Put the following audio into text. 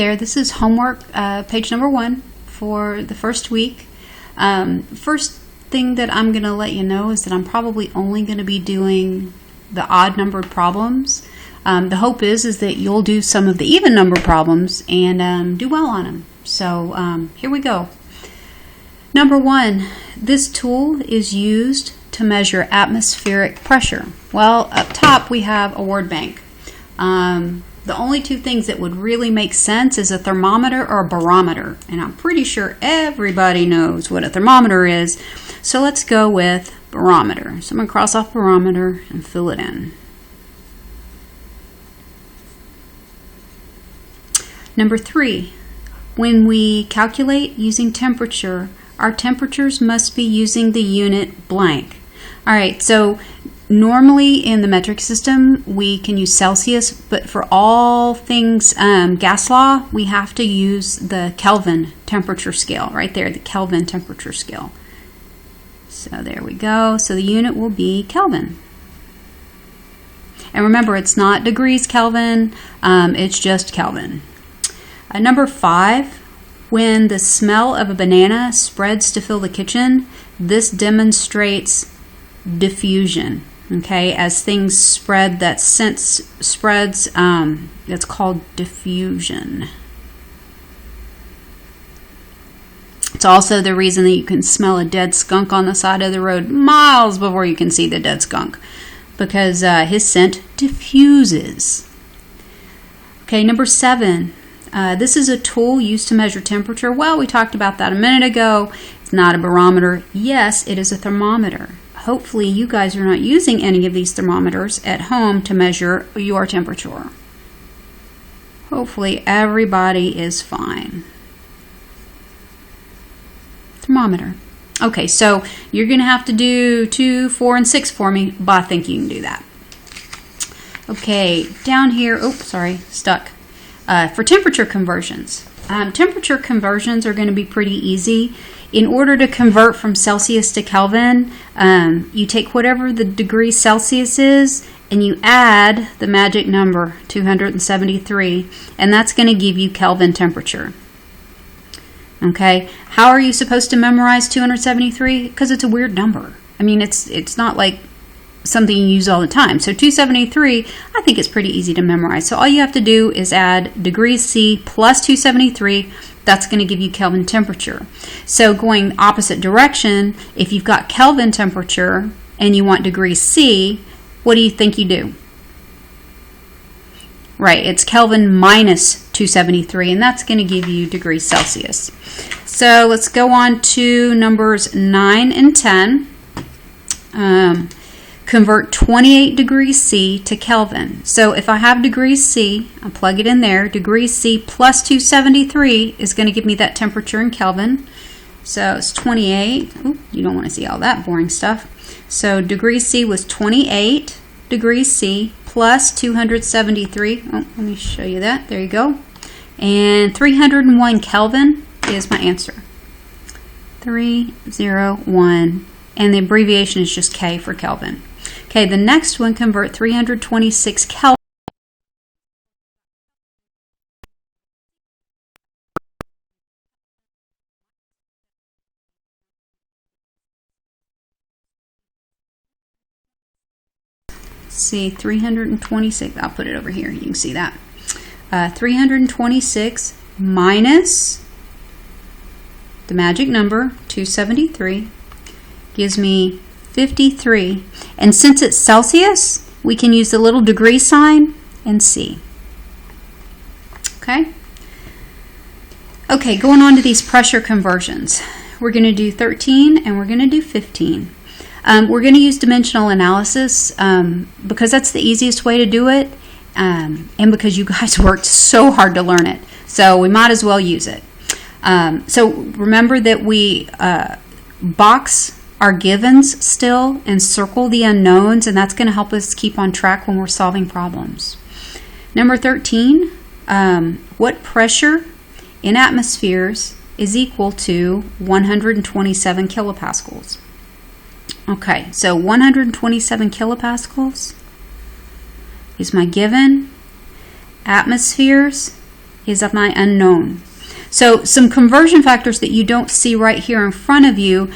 There, this is homework, page number 1 for the first week. First thing that I'm going to let you know is that I'm probably only going to be doing the odd numbered problems. The hope is that you'll do some of the even number problems and do well on them. So here we go. Number 1, this tool is used to measure atmospheric pressure. Well, up top we have a word bank. The only two things that would really make sense is a thermometer or a barometer. And I'm pretty sure everybody knows what a thermometer is. So let's go with barometer. So I'm going to cross off barometer and fill it in. Number 3, when we calculate using temperature, our temperatures must be using the unit blank. All right, so normally in the metric system we can use Celsius, but for all things gas law we have to use the Kelvin temperature scale right there, the Kelvin temperature scale. So there we go. So the unit will be Kelvin. And remember, it's not degrees Kelvin, it's just Kelvin. Number 5, when the smell of a banana spreads to fill the kitchen, this demonstrates diffusion. Okay, as things spread, that scent spreads, it's called diffusion. It's also the reason that you can smell a dead skunk on the side of the road miles before you can see the dead skunk, because his scent diffuses. Okay, number 7. This is a tool used to measure temperature. Well, we talked about that a minute ago. It's not a barometer. Yes, it is a thermometer. Hopefully you guys are not using any of these thermometers at home to measure your temperature. Hopefully everybody is fine. Thermometer. Okay, so you're going to have to do 2, 4, and 6 for me, but I think you can do that. Okay, down here, stuck. For temperature conversions. Temperature conversions are going to be pretty easy. In order to convert from Celsius to Kelvin, you take whatever the degree Celsius is and you add the magic number 273, and that's going to give you Kelvin temperature. Okay, how are you supposed to memorize 273? Because it's a weird number. I mean, it's not like something you use all the time. So 273, I think it's pretty easy to memorize. So all you have to do is add degrees C plus 273. That's going to give you Kelvin temperature. So going opposite direction, if you've got Kelvin temperature and you want degrees C, what do you think you do? Right, it's Kelvin minus 273, and that's going to give you degrees Celsius. So let's go on to numbers 9 and 10. Convert 28 degrees C to Kelvin. So if I have degrees C, I'll plug it in there. Degrees C plus 273 is going to give me that temperature in Kelvin. So it's 28. Ooh, you don't want to see all that boring stuff. So degrees C was 28 degrees C plus 273. Oh, let me show you that. There you go. And 301 Kelvin is my answer. 301. And the abbreviation is just K for Kelvin. Okay, the next one, convert 326 Kelvin. See, 326, I'll put it over here, you can see that. 326 minus the magic number, 273, gives me 53. And since it's Celsius, we can use the little degree sign and see. Okay? Okay, going on to these pressure conversions. We're going to do 13 and we're going to do 15. We're going to use dimensional analysis because that's the easiest way to do it, and because you guys worked so hard to learn it. So we might as well use it. So remember that we box our givens still and circle the unknowns, and that's going to help us keep on track when we're solving problems. Number 13, what pressure in atmospheres is equal to 127 kilopascals? Okay, so 127 kilopascals is my given. Atmospheres is my unknown. So some conversion factors that you don't see right here in front of you,